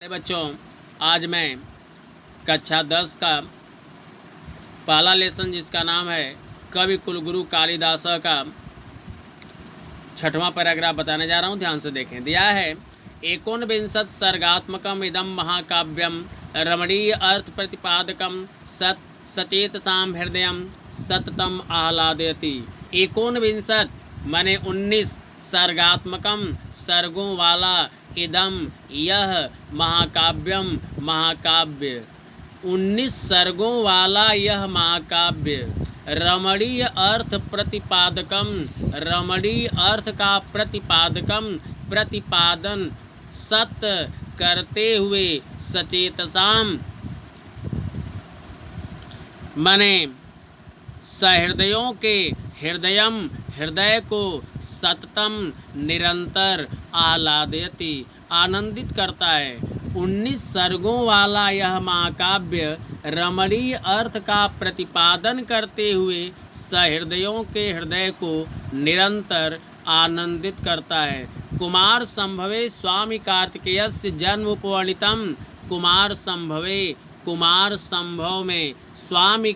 अरे बच्चों, आज मैं कक्षा 10 का पहला लेसन जिसका नाम है कवि कुलगुरु कालिदास का 6वां पैराग्राफ बताने जा रहा हूँ। ध्यान से देखें। दिया है एकोनविंशत सर्गात्मकम इदम महाकाव्यम रमणीय अर्थ प्रतिपादकम सचेतसां हृदय सततम आह्लादयति। एकोनविंशत माने 19 सर्गात्मकम सर्गों वाला इदम यह महाकाव्यम महाकाव्य 19 सर्गों वाला यह महाकाव्य रमणीय अर्थ प्रतिपादकम रमणीय अर्थ का प्रतिपादन सत करते हुए सचेतसाम मने सहृदयों के हृदय को सततम निरंतर आह्लादयति आनंदित करता है। 19 सर्गों वाला यह महाकाव्य रमणीय अर्थ का प्रतिपादन करते हुए सहृदयों के हृदय को निरंतर आनंदित करता है। कुमार संभवे स्वामी कार्तिकेयस्य जन्म उपवर्णितम। कुमार संभव में स्वामी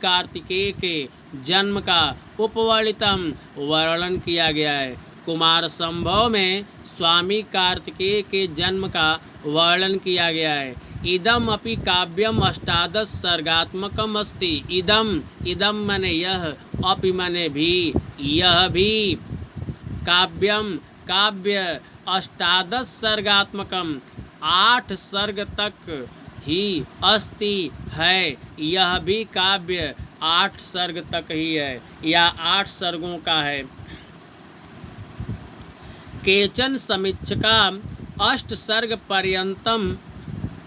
कार्तिकेय के जन्म का उपवर्णितम वर्णन किया गया है। कुमार संभव में स्वामी कार्तिकेय के जन्म का वर्णन किया गया है। इदम अपि काव्यम अष्टादश सर्गात्मकम अस्ति। इदम माने यह, अपि माने भी, यह भी, काव्य अष्टादश सर्गात्मकम 8 सर्ग तक ही अस्ति है। यह भी काव्य 8 सर्ग तक ही है या 8 सर्गों का है। केचन समीक्षका 8 सर्ग पर्यंतम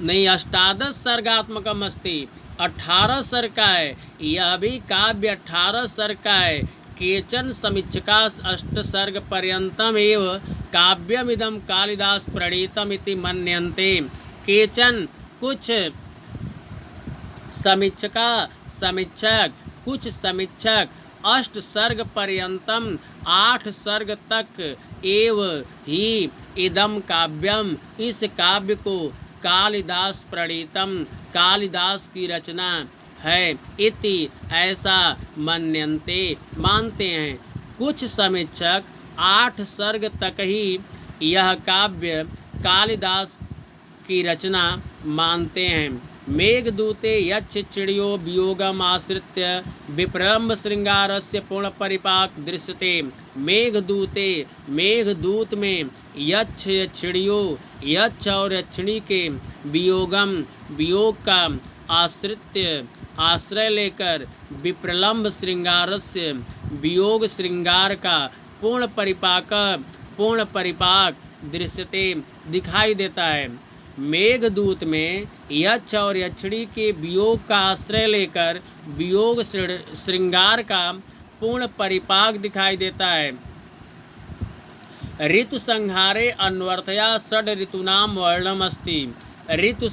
नहीं, अष्टादश सर्गात्मकम अस्ति। 18 सर्ग का है। यह भी काव्य 18 सर्ग का है। केचन समीक्षका 8 सर्ग पर्यंतम एव काव्यमिदं कालिदास प्रणीतम इति मन्यन्ते। केचन कुछ समीक्षक 8 सर्ग पर्यंतम 8 सर्ग तक एव ही इदम काव्यम इस काव्य को कालिदास प्रणीतम कालिदास की रचना है इति ऐसा मन्यन्ते मानते हैं। कुछ समीक्षक 8 सर्ग तक ही यह काव्य कालिदास की रचना मानते हैं। मेघदूते यच्छ चिड़ियो वियोगम आश्रित्य विप्रम्भ श्रृंगारस्य पूर्ण परिपाक दृश्यते। मेघदूत में यच्छ चिड़ियो यच्छ और यक्षिणी के वियोग का आश्रय लेकर विप्रलम्भ श्रृंगारस्य वियोग श्रृंगार का पूर्ण परिपाक दृश्यते दिखाई देता है। मेघदूत में यक्ष और यक्षिणी के वियोग का आश्रय लेकर वियोग श्रृंगार का पूर्ण परिपाक दिखाई देता है। ऋतु संहारे अन्वर्थया षड ऋतूनाम वर्णम अस्ति। ऋतु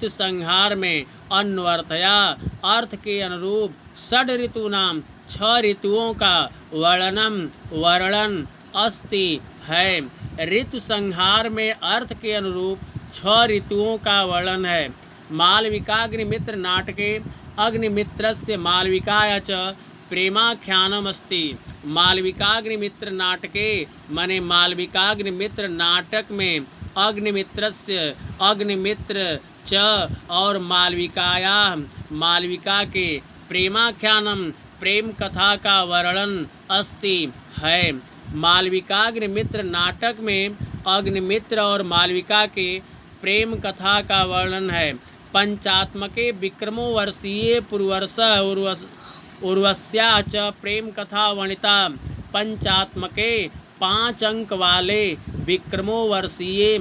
संहार में अन्वर्थया अर्थ के अनुरूप षड ऋतूनाम 6 ऋतुओं का वर्णन अस्ति है। ऋतु संहार में अर्थ के अनुरूप 6 ऋतुओं का वर्णन है। मालविकाग्निमित्र नाटके अग्निमित्रस्य मालविकाया च प्रेमाख्यानम अस्ति। मालविकाग्निमित्र नाटके माने मालविकाग्निमित्र नाटक में अग्निमित्रस्य अग्निमित्र च और मालविका के प्रेमाख्यानम प्रेम कथा का वर्णन अस्ति है। मालविकाग्निमित्र नाटक में अग्निमित्र और मालविका के प्रेम कथा का वर्णन है। पंचात्मके विक्रमो वर्षीय पुरवर्ष उर्वश्या च प्रेम कथा वर्णिता। पंचात्मके 5 अंक वाले विक्रमो वर्षीय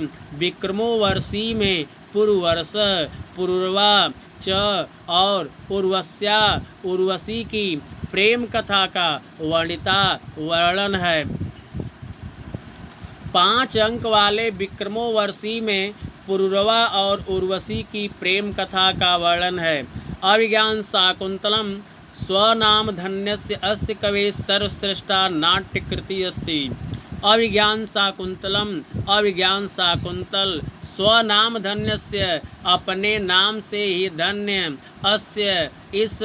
में पुरुरवा च और उर्वशी की प्रेम कथा का वर्णन है। 5 अंक वाले विक्रमो वर्षी में पुरुरवा और उर्वशी की प्रेम कथा का वर्णन है। अभिज्ञान शाकुंतलम स्वनाम धन्यस्य अस्य कवे सर्वश्रेष्ठा नाट्यकृति अस्ति। अभिज्ञान शाकुंतलम, अभिज्ञान शाकुंतल, स्वनाम धन्यस्य, अपने नाम से ही धन्य, अस्य, इस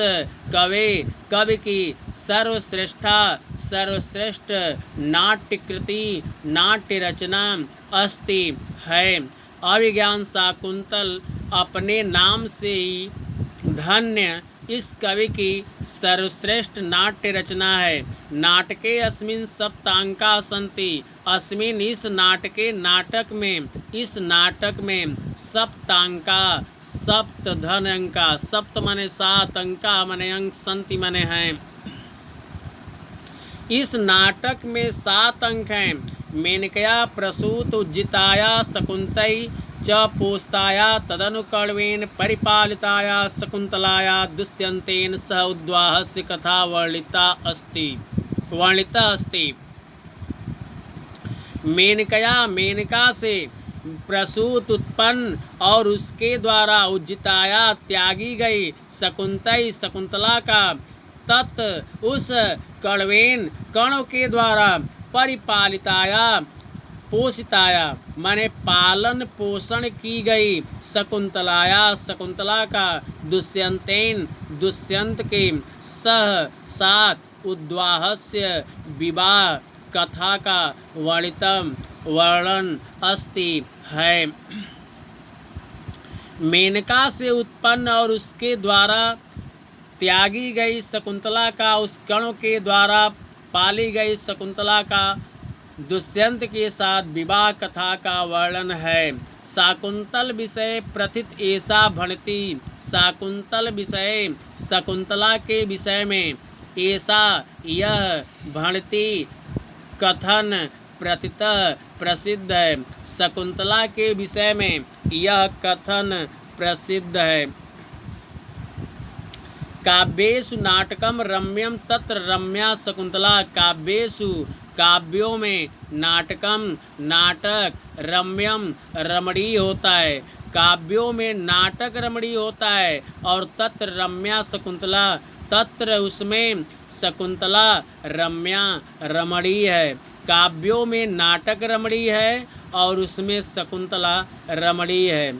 कवि की सर्वश्रेष्ठा, सर्वश्रेष्ठ नाट्यकृति, नाट्य रचना अस्ति है। अभिज्ञान शाकुंतल अपने नाम से ही धन्य इस कवि की सर्वश्रेष्ठ नाट्य रचना है। नाटके अस्मिन् सप्तांका सन्ति, अस्मिन् इस नाटक में सप्तांका, सप्त धन अंका, सप्त मने 7, अंका मने अंक, सन्ति मने हैं। इस नाटक में 7 अंक हैं। मेनकया प्रसूत उज्जिताया शकुन्तई च पोस्ताया तदनुकर्वेण परिपालिताया शकुन्तलाया दुष्यन्तेन सह उद्वाहस्य कथा वर्णिता अस्ति। मेनका से प्रसूत उत्पन्न और उसके द्वारा उज्जिताया त्यागी गई शकुन्तई, शकुन्तला का, तत् उस कण्वेन कणों के द्वारा परिपालिताया, पोषिताया माने पालन पोषण की गई शकुन्तलाया, शकुन्तला का, दुष्यंतेन, दुष्यंत के, सह साथ, उद्वाहस्य विवाह कथा का वर्णन अस्ति है। मेनका से उत्पन्न और उसके द्वारा त्यागी गई शकुन्तला का, उस कणों के द्वारा पाली गई शकुन्तला का दुष्यंत के साथ विवाह कथा का वर्णन है। शाकुंतल विषय प्रथित ऐसा भणति, शाकुंतल विषय शकुन्तला के विषय में ऐसा यह भणति कथन प्रथित प्रसिद्ध है। शकुन्तला के विषय में यह कथन प्रसिद्ध है। काव्येषु नाटकम रम्यम तत्र रम्या शकुन्तला, काव्येषु काव्यों में नाटकम नाटक, रम्यम रमणीय होता है, काव्यों में नाटक रमणीय होता है, और तत्र रम्या शकुन्तला, तत्र उसमें शकुन्तला रम्या रमणीय है। काव्यों में नाटक रमणीय है और उसमें शकुन्तला रमणीय है।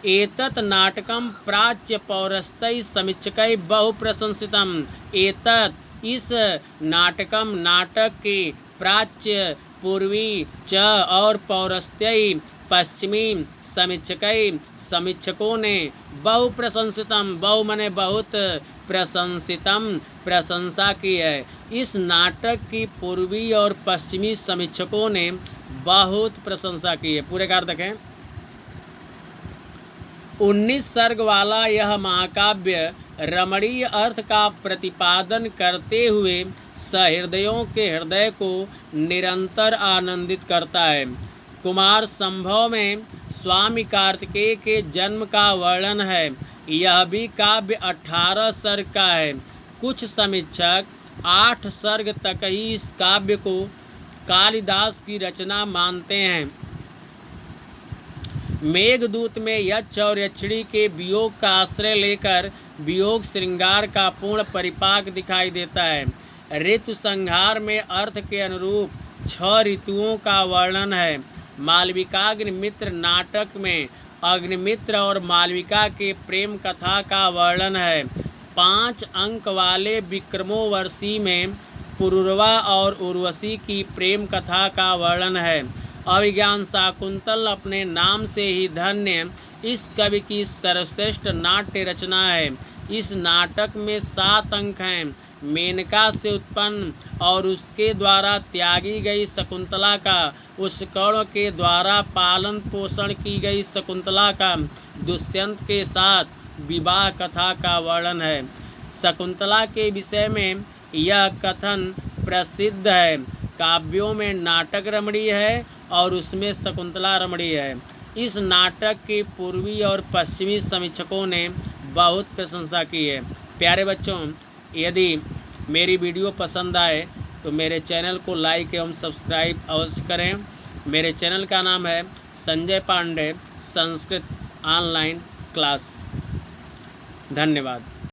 एतत् नाटकम प्राच्य पौरस्तै समीक्षकै बहु प्रशंसितम, एतत् इस नाटकम नाटक के प्राच्य, पूर्वी च और पौरस्त्य पश्चिमी समीक्षकै समीक्षकों ने बहु प्रशंसितम, बहु मने बहुत, प्रशंसितम प्रशंसा की है। इस नाटक की पूर्वी और पश्चिमी समीक्षकों ने बहुत प्रशंसा की है। पूरे का अर्थ देखें। 19 सर्ग वाला यह महाकाव्य रमणीय अर्थ का प्रतिपादन करते हुए सहृदयों के हृदय को निरंतर आनंदित करता है। कुमार संभव में स्वामी कार्तिकेय के जन्म का वर्णन है। यह भी काव्य 18 सर्ग का है। कुछ समीक्षक 8 सर्ग तक ही इस काव्य को कालिदास की रचना मानते हैं। मेघदूत में यक्ष और यक्षिणी के वियोग का आश्रय लेकर वियोग श्रृंगार का पूर्ण परिपाक दिखाई देता है। ऋतु संहार में अर्थ के अनुरूप 6 ऋतुओं का वर्णन है। मालविकाग्निमित्र नाटक में अग्निमित्र और मालविका के प्रेम कथा का वर्णन है। 5 अंक वाले विक्रमोर्वशी में पुरूरवा और उर्वशी की प्रेम कथा का वर्णन है। अभिज्ञान शाकुंतल अपने नाम से ही धन्य इस कवि की सर्वश्रेष्ठ नाट्य रचना है। इस नाटक में 7 अंक हैं। मेनका से उत्पन्न और उसके द्वारा त्यागी गई शकुंतला का, उस कर्ण के द्वारा पालन पोषण की गई शकुंतला का दुष्यंत के साथ विवाह कथा का वर्णन है। शकुंतला के विषय में यह कथन प्रसिद्ध है। काव्यों में नाटक रमणीय है और उसमें शकुंतला रमणीय है। इस नाटक के पूर्वी और पश्चिमी समीक्षकों ने बहुत प्रशंसा की है। प्यारे बच्चों, यदि मेरी वीडियो पसंद आए तो मेरे चैनल को लाइक एवं सब्सक्राइब अवश्य करें। मेरे चैनल का नाम है संजय पांडे संस्कृत ऑनलाइन क्लास। धन्यवाद।